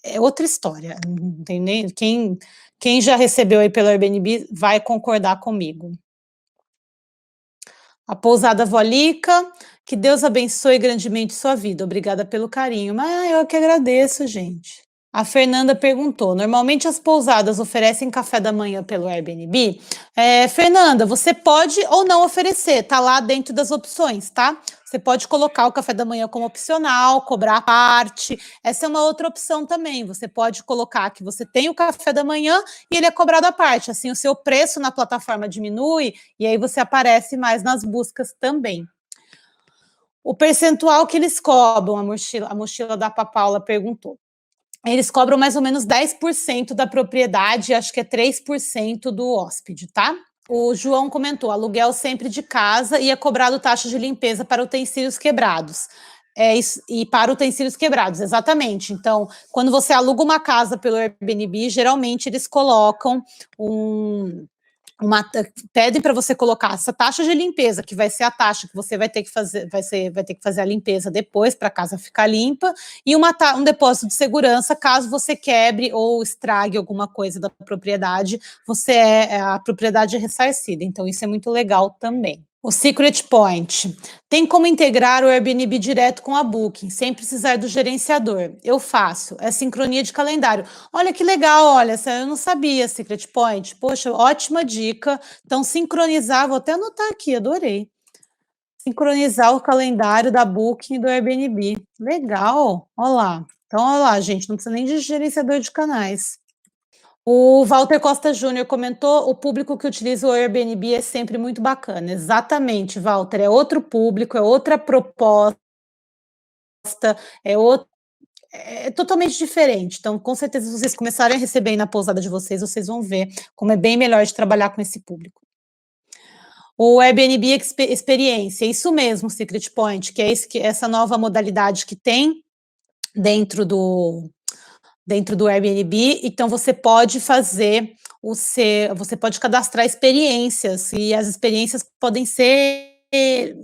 é outra história, não tem nem quem já recebeu aí pelo Airbnb vai concordar comigo. A pousada Volica, que Deus abençoe grandemente sua vida, obrigada pelo carinho. Mas eu que agradeço, gente. A Fernanda perguntou: normalmente as pousadas oferecem café da manhã pelo Airbnb? Fernanda, você pode ou não oferecer, tá lá dentro das opções, tá? Você pode colocar o café da manhã como opcional, cobrar a parte. Essa é uma outra opção também. Você pode colocar que você tem o café da manhã e ele é cobrado à parte. Assim, o seu preço na plataforma diminui e aí você aparece mais nas buscas também. O percentual que eles cobram, a mochila da Papaula perguntou. Eles cobram mais ou menos 10% da propriedade, acho que é 3% do hóspede, tá? O João comentou: aluguel sempre de casa e é cobrado taxa de limpeza para utensílios quebrados. É isso, e para utensílios quebrados, exatamente. Então, quando você aluga uma casa pelo Airbnb, geralmente eles colocam um, pedem para você colocar essa taxa de limpeza, que vai ser a taxa que você vai ter que fazer, vai ter que fazer a limpeza depois para a casa ficar limpa, e um depósito de segurança caso você quebre ou estrague alguma coisa da propriedade, a propriedade é ressarcida. Então isso é muito legal também. O Secret Point. Tem como integrar o Airbnb direto com a Booking, sem precisar do gerenciador. Eu faço. É sincronia de calendário. Olha que legal, olha, eu não sabia, Secret Point. Poxa, ótima dica. Então, sincronizar, vou até anotar aqui, adorei. Sincronizar o calendário da Booking e do Airbnb. Legal, olha lá. Então, olha lá, gente, não precisa nem de gerenciador de canais. O Walter Costa Júnior comentou: o público que utiliza o Airbnb é sempre muito bacana. Exatamente, Walter, é outro público, é outra proposta, é outro, é totalmente diferente. Então, com certeza, se vocês começarem a receber aí na pousada de vocês vão ver como é bem melhor de trabalhar com esse público. O Airbnb Experiência, isso mesmo, Secret Point, que é essa nova modalidade que tem dentro do Airbnb. Então você pode você pode cadastrar experiências, e as experiências podem ser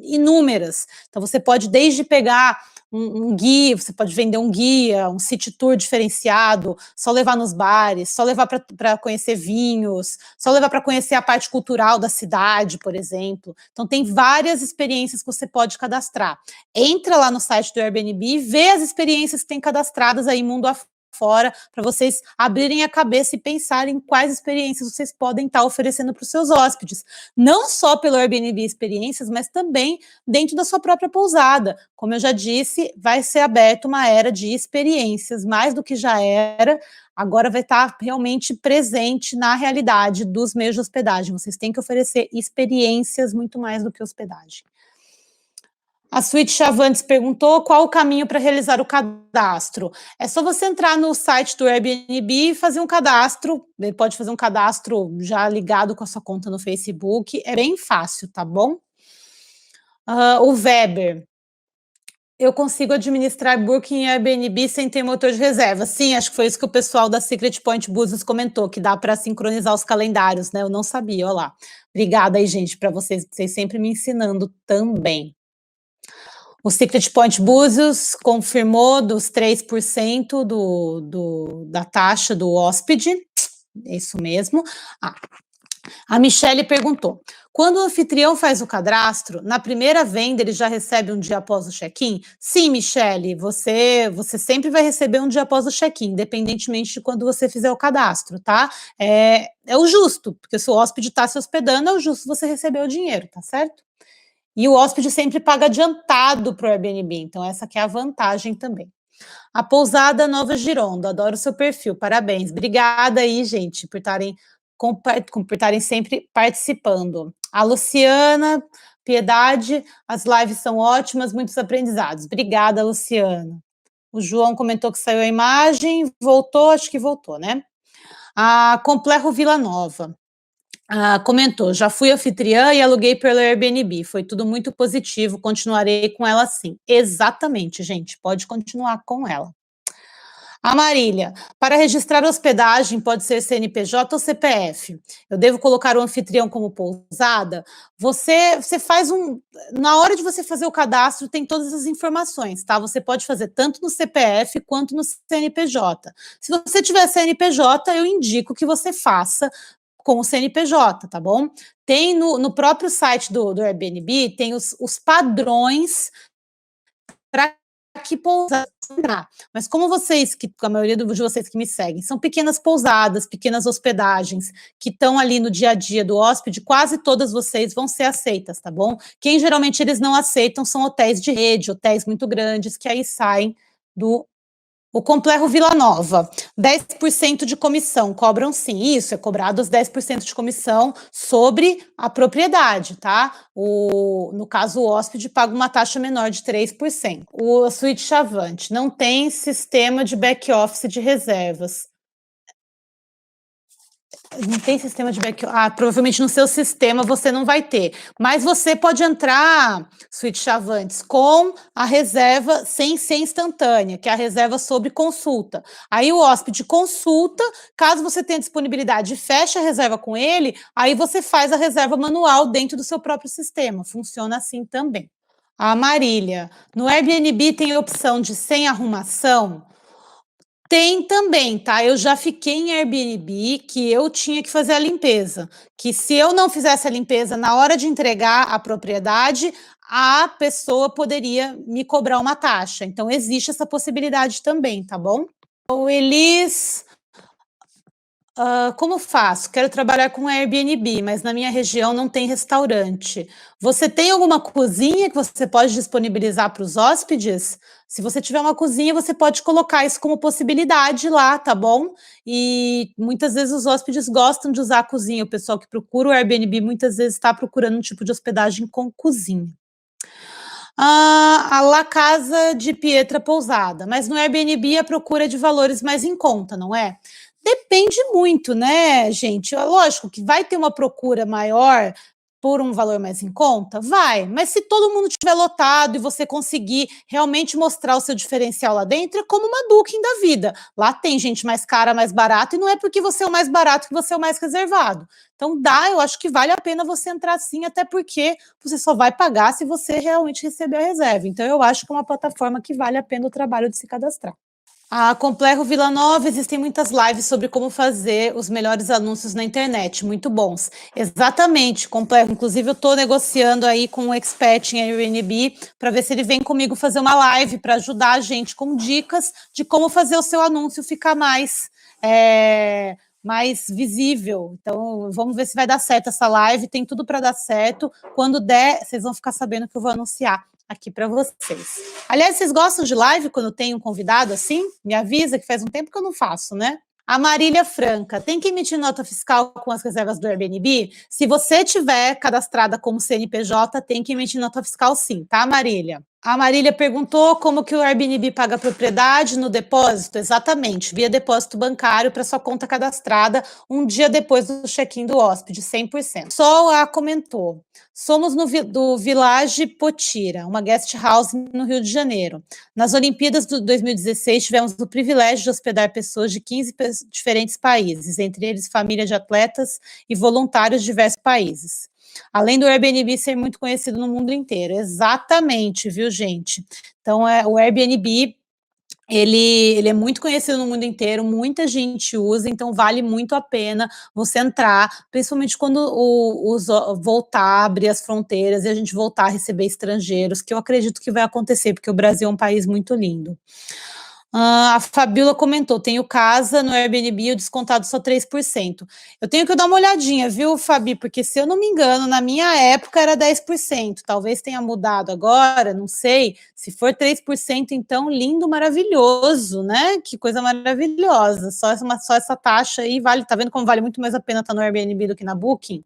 inúmeras. Então você pode desde pegar um guia, você pode vender um guia, um city tour diferenciado, só levar nos bares, só levar para conhecer vinhos, só levar para conhecer a parte cultural da cidade, por exemplo. Então tem várias experiências que você pode cadastrar. Entra lá no site do Airbnb e vê as experiências que tem cadastradas aí mundo afora, para vocês abrirem a cabeça e pensarem quais experiências vocês podem estar oferecendo para os seus hóspedes. Não só pelo Airbnb Experiências, mas também dentro da sua própria pousada. Como eu já disse, vai ser aberta uma era de experiências, mais do que já era. Agora vai estar realmente presente na realidade dos meios de hospedagem. Vocês têm que oferecer experiências muito mais do que hospedagem. A Suíte Chavantes perguntou: qual o caminho para realizar o cadastro? É só você entrar no site do Airbnb e fazer um cadastro. Ele pode fazer um cadastro já ligado com a sua conta no Facebook. É bem fácil, tá bom? O Weber: eu consigo administrar Booking e Airbnb sem ter motor de reserva. Sim, acho que foi isso que o pessoal da Secret Point Business comentou, que dá para sincronizar os calendários, né? Eu não sabia, olha lá. Obrigada aí, gente, para vocês sempre me ensinando também. O Secret Point Búzios confirmou dos 3% da taxa do hóspede, é isso mesmo. A Michele perguntou: quando o anfitrião faz o cadastro, na primeira venda ele já recebe um dia após o check-in? Sim, Michele, você sempre vai receber um dia após o check-in, independentemente de quando você fizer o cadastro, tá? É o justo, porque se o hóspede está se hospedando, é o justo você receber o dinheiro, tá certo? E o hóspede sempre paga adiantado para o Airbnb, então essa que é a vantagem também. A pousada Nova Gironda, adoro o seu perfil, parabéns. Obrigada aí, gente, por estarem sempre participando. A Luciana, Piedade, as lives são ótimas, muitos aprendizados. Obrigada, Luciana. O João comentou que saiu a imagem, voltou, acho que voltou, né? A Complexo Vila Nova. Comentou: já fui anfitriã e aluguei pelo Airbnb, foi tudo muito positivo, continuarei com ela sim. Exatamente, gente, pode continuar com ela. A Marília, para registrar hospedagem pode ser CNPJ ou CPF. Eu devo colocar o anfitrião como pousada? Você faz na hora de você fazer o cadastro tem todas as informações, tá? Você pode fazer tanto no CPF quanto no CNPJ. Se você tiver CNPJ, eu indico que você faça com o CNPJ, tá bom? Tem no próprio site do Airbnb, tem os padrões para que pousadas entrar. Mas como vocês, que a maioria de vocês que me seguem, são pequenas pousadas, pequenas hospedagens, que estão ali no dia a dia do hóspede, quase todas vocês vão ser aceitas, tá bom? Quem geralmente eles não aceitam são hotéis de rede, hotéis muito grandes, que aí saem do o Complexo Vila Nova, 10% de comissão, cobram sim, isso, é cobrado os 10% de comissão sobre a propriedade, tá? No caso, o hóspede paga uma taxa menor de 3%. A Suíte Chavante não tem sistema de back-office de reservas. Não tem sistema de provavelmente no seu sistema você não vai ter. Mas você pode entrar, Suíte Chavantes, com a reserva sem ser instantânea, que é a reserva sobre consulta. Aí o hóspede consulta, caso você tenha disponibilidade e feche a reserva com ele, aí você faz a reserva manual dentro do seu próprio sistema. Funciona assim também. A Marília, no Airbnb tem a opção de sem arrumação? Tem também, tá? Eu já fiquei em Airbnb que eu tinha que fazer a limpeza, que se eu não fizesse a limpeza na hora de entregar a propriedade, a pessoa poderia me cobrar uma taxa. Então existe essa possibilidade também, tá bom? O Elis, como faço? Quero trabalhar com Airbnb, mas na minha região não tem restaurante. Você tem alguma cozinha que você pode disponibilizar para os hóspedes? Se você tiver uma cozinha, você pode colocar isso como possibilidade lá, tá bom? E muitas vezes os hóspedes gostam de usar a cozinha. O pessoal que procura o Airbnb muitas vezes está procurando um tipo de hospedagem com cozinha. A La Casa de Pietra Pousada, mas no Airbnb a procura é de valores mais em conta, não é? Depende muito, né, gente? Lógico que vai ter uma procura maior por um valor mais em conta? Vai, mas se todo mundo estiver lotado e você conseguir realmente mostrar o seu diferencial lá dentro, é como uma Booking da vida. Lá tem gente mais cara, mais barata, e não é porque você é o mais barato que você é o mais reservado. Então eu acho que vale a pena você entrar sim, até porque você só vai pagar se você realmente receber a reserva. Então eu acho que é uma plataforma que vale a pena o trabalho de se cadastrar. A Complexo Vila Nova, existem muitas lives sobre como fazer os melhores anúncios na internet, muito bons. Exatamente, Complexo. Inclusive, eu estou negociando aí com um expert em Airbnb para ver se ele vem comigo fazer uma live para ajudar a gente com dicas de como fazer o seu anúncio ficar mais visível. Então, vamos ver se vai dar certo essa live. Tem tudo para dar certo. Quando der, vocês vão ficar sabendo que eu vou anunciar aqui para vocês. Aliás, vocês gostam de live quando tem um convidado assim? Me avisa que faz um tempo que eu não faço, né? A Marília Franca, tem que emitir nota fiscal com as reservas do Airbnb? Se você tiver cadastrada como CNPJ, tem que emitir nota fiscal sim, tá, Marília? A Marília perguntou como que o Airbnb paga a propriedade no depósito. Exatamente, via depósito bancário para sua conta cadastrada um dia depois do check-in do hóspede, 100%. Sol A comentou, somos do Village Potira, uma guest house no Rio de Janeiro. Nas Olimpíadas de 2016, tivemos o privilégio de hospedar pessoas de 15 diferentes países, entre eles família de atletas e voluntários de diversos países. Além do Airbnb ser muito conhecido no mundo inteiro. Exatamente, viu, gente? Então, o Airbnb, ele é muito conhecido no mundo inteiro, muita gente usa, então vale muito a pena você entrar, principalmente quando voltar a abrir as fronteiras e a gente voltar a receber estrangeiros, que eu acredito que vai acontecer, porque o Brasil é um país muito lindo. A Fabiola comentou, tenho casa no Airbnb, o descontado só 3%. Eu tenho que dar uma olhadinha, viu, Fabi? Porque se eu não me engano, na minha época era 10%. Talvez tenha mudado agora, não sei. Se for 3%, então lindo, maravilhoso, né? Que coisa maravilhosa. Só essa taxa aí vale, tá vendo como vale muito mais a pena estar no Airbnb do que na Booking?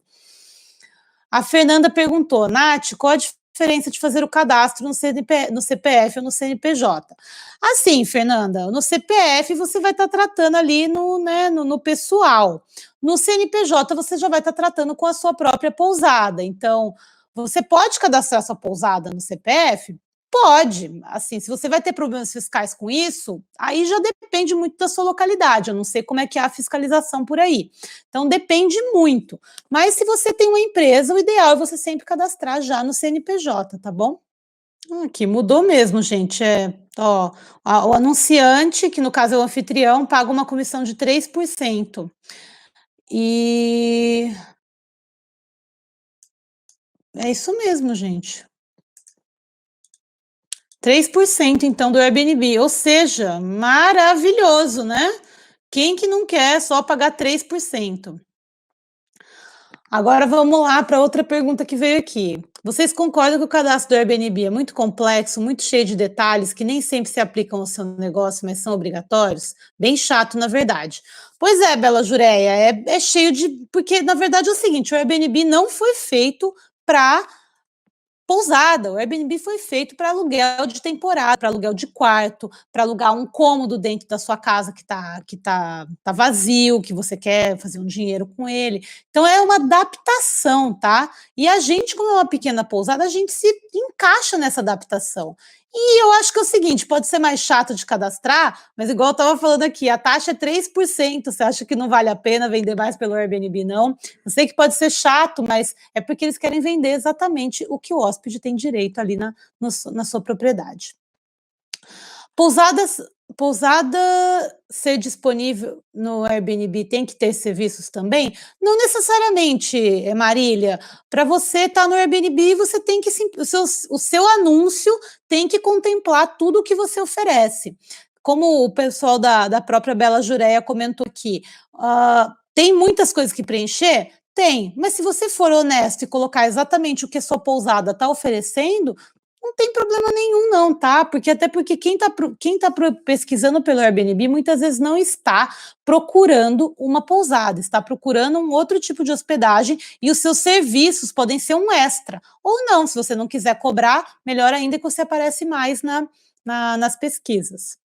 A Fernanda perguntou, Nath, qual a diferença de fazer o cadastro no CPF ou no CNPJ? Assim, Fernanda, no CPF você vai estar tratando ali no pessoal. No CNPJ você já vai estar tratando com a sua própria pousada. Então, você pode cadastrar sua pousada no CPF Pode, assim, se você vai ter problemas fiscais com isso, aí já depende muito da sua localidade, eu não sei como é que é a fiscalização por aí. Então depende muito. Mas se você tem uma empresa, o ideal é você sempre cadastrar já no CNPJ, tá bom? Aqui mudou mesmo, gente. Ó, o anunciante, que no caso é o anfitrião, paga uma comissão de 3%. E é isso mesmo, gente. 3% então do Airbnb, ou seja, maravilhoso, né? Quem que não quer só pagar 3%? Agora vamos lá para outra pergunta que veio aqui. Vocês concordam que o cadastro do Airbnb é muito complexo, muito cheio de detalhes que nem sempre se aplicam ao seu negócio, mas são obrigatórios? Bem chato, na verdade. Pois é, Bela Jureia, é cheio de. Porque, na verdade, é o seguinte: o Airbnb não foi feito para pousada. O Airbnb foi feito para aluguel de temporada, para aluguel de quarto, para alugar um cômodo dentro da sua casa que tá vazio, que você quer fazer um dinheiro com ele. Então é uma adaptação, tá? E a gente, como é uma pequena pousada, a gente se encaixa nessa adaptação. E eu acho que é o seguinte, pode ser mais chato de cadastrar, mas igual eu estava falando aqui, a taxa é 3%. Você acha que não vale a pena vender mais pelo Airbnb, não? Eu sei que pode ser chato, mas é porque eles querem vender exatamente o que o hóspede tem direito ali na sua propriedade. Pousadas, pousada ser disponível no Airbnb tem que ter serviços também? Não necessariamente, Marília. Para você estar no Airbnb, você tem que o seu anúncio tem que contemplar tudo o que você oferece. Como o pessoal da própria Bela Jureia comentou aqui, tem muitas coisas que preencher? Tem, mas se você for honesto e colocar exatamente o que a sua pousada está oferecendo, não tem problema nenhum não, tá? Porque quem tá pesquisando pelo Airbnb muitas vezes não está procurando uma pousada, está procurando um outro tipo de hospedagem e os seus serviços podem ser um extra. Ou não, se você não quiser cobrar, melhor ainda que você aparece mais nas pesquisas.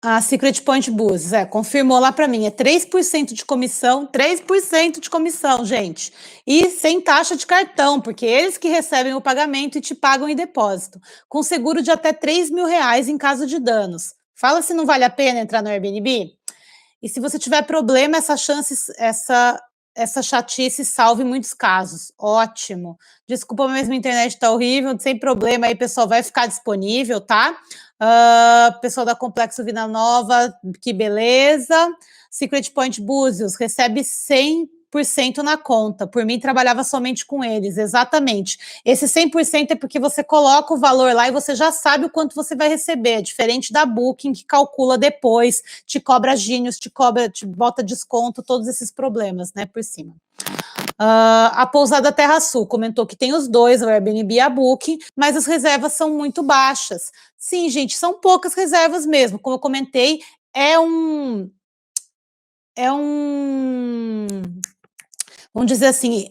A Secret Point Bus, confirmou lá para mim, é 3% de comissão, 3% de comissão, gente. E sem taxa de cartão, porque eles que recebem o pagamento e te pagam em depósito, com seguro de até R$ 3.000 em caso de danos. Fala se não vale a pena entrar no Airbnb? E se você tiver problema, essa chatice salva em muitos casos. Ótimo. Desculpa, mas minha internet tá horrível, sem problema aí, pessoal, vai ficar disponível, tá? Pessoal da Complexo Vida Nova, que beleza. Secret Point Búzios recebe 100% na conta. Por mim, trabalhava somente com eles, exatamente. Esse 100% é porque você coloca o valor lá e você já sabe o quanto você vai receber, diferente da Booking, que calcula depois, te cobra gínios, te bota desconto, todos esses problemas, né, por cima. A Pousada Terra Sul comentou que tem os dois, o Airbnb e a Booking, mas as reservas são muito baixas. Sim, gente, são poucas reservas mesmo. Como eu comentei, é um vamos dizer assim,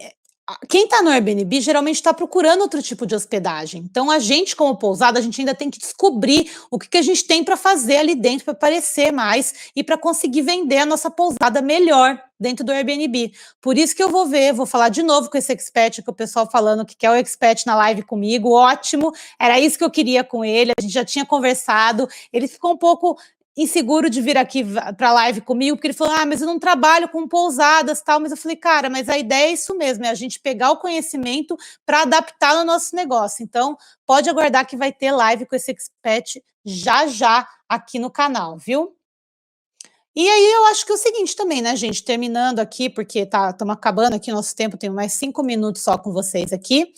quem está no Airbnb geralmente está procurando outro tipo de hospedagem. Então, a gente, como pousada, a gente ainda tem que descobrir o que a gente tem para fazer ali dentro para aparecer mais e para conseguir vender a nossa pousada melhor dentro do Airbnb. Por isso que eu vou falar de novo com esse expert, que o pessoal falando que quer o expert na live comigo, ótimo, era isso que eu queria com ele, a gente já tinha conversado, ele ficou um pouco inseguro de vir aqui para a live comigo, porque ele falou, mas eu não trabalho com pousadas, tal, mas eu falei, cara, mas a ideia é isso mesmo, é a gente pegar o conhecimento para adaptar no nosso negócio, então pode aguardar que vai ter live com esse expert já aqui no canal, viu? E aí eu acho que é o seguinte também, né, gente, terminando aqui, porque estamos acabando aqui nosso tempo, tenho mais 5 minutos só com vocês aqui,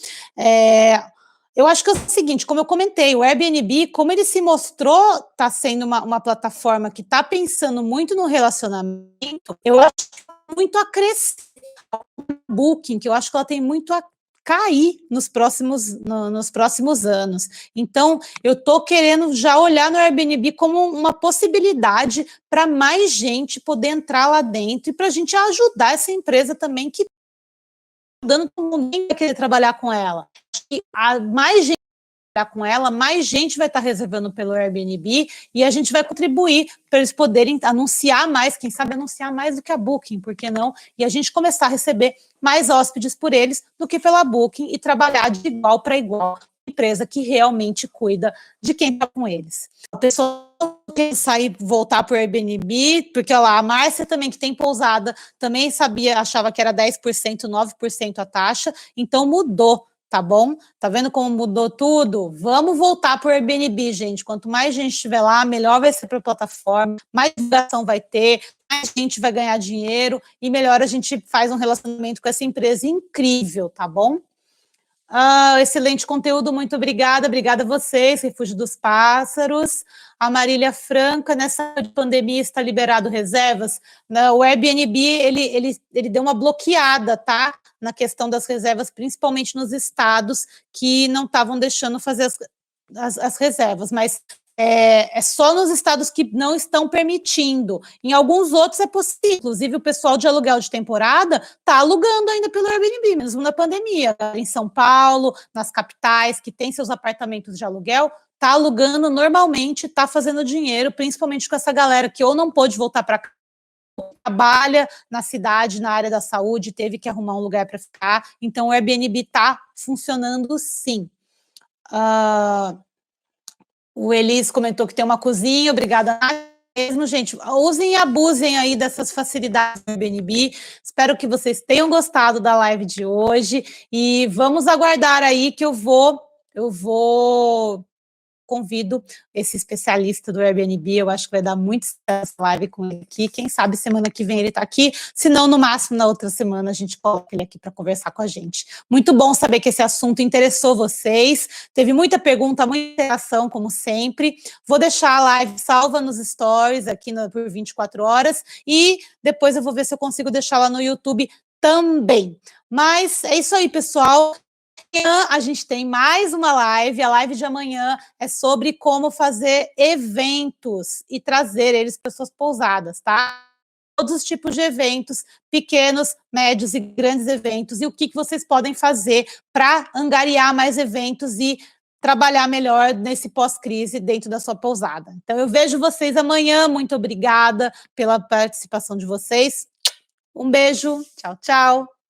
eu acho que é o seguinte, como eu comentei, o Airbnb, como ele se mostrou, está sendo uma plataforma que está pensando muito no relacionamento, eu acho que tem muito a crescer, Booking, que eu acho que ela tem muito a cair nos próximos anos. Então, eu estou querendo já olhar no Airbnb como uma possibilidade para mais gente poder entrar lá dentro e para a gente ajudar essa empresa também que dando como ninguém vai querer trabalhar com ela. E a mais gente com ela, mais gente vai estar reservando pelo Airbnb e a gente vai contribuir para eles poderem anunciar mais, quem sabe anunciar mais do que a Booking, por que não? E a gente começar a receber mais hóspedes por eles do que pela Booking e trabalhar de igual para igual. E empresa que realmente cuida de quem está com eles. A pessoa quer sair, voltar para o Airbnb, porque olha lá, a Márcia também, que tem pousada, também sabia, achava que era 10%, 9% a taxa, então mudou, tá bom? Tá vendo como mudou tudo? Vamos voltar para o Airbnb, gente. Quanto mais gente estiver lá, melhor vai ser para a plataforma, mais divulgação vai ter, mais gente vai ganhar dinheiro e melhor a gente faz um relacionamento com essa empresa incrível, tá bom? Excelente conteúdo, muito obrigada. Obrigada a vocês, Refúgio dos Pássaros. A Marília Franca, nessa pandemia está liberado reservas. O Airbnb, ele deu uma bloqueada, tá? Na questão das reservas, principalmente nos estados que não estavam deixando fazer as reservas, mas é só nos estados que não estão permitindo. Em alguns outros é possível, inclusive o pessoal de aluguel de temporada está alugando ainda pelo Airbnb, mesmo na pandemia. Em São Paulo, nas capitais, que tem seus apartamentos de aluguel, está alugando normalmente, está fazendo dinheiro, principalmente com essa galera que ou não pôde voltar para casa, trabalha na cidade, na área da saúde, teve que arrumar um lugar para ficar. Então o Airbnb está funcionando sim. O Elis comentou que tem uma cozinha, obrigada mesmo, gente. Usem e abusem aí dessas facilidades do Airbnb. Espero que vocês tenham gostado da live de hoje e vamos aguardar aí que eu convido esse especialista do Airbnb, eu acho que vai dar muito certo essa live com ele aqui, quem sabe semana que vem ele está aqui, se não, no máximo, na outra semana a gente coloca ele aqui para conversar com a gente. Muito bom saber que esse assunto interessou vocês, teve muita pergunta, muita interação, como sempre, vou deixar a live salva nos stories aqui por 24 horas, e depois eu vou ver se eu consigo deixar lá no YouTube também. Mas é isso aí, pessoal. Amanhã a gente tem mais uma live, a live de amanhã é sobre como fazer eventos e trazer eles para suas pousadas, tá? Todos os tipos de eventos, pequenos, médios e grandes eventos, e o que vocês podem fazer para angariar mais eventos e trabalhar melhor nesse pós-crise dentro da sua pousada. Então eu vejo vocês amanhã, muito obrigada pela participação de vocês. Um beijo, tchau, tchau.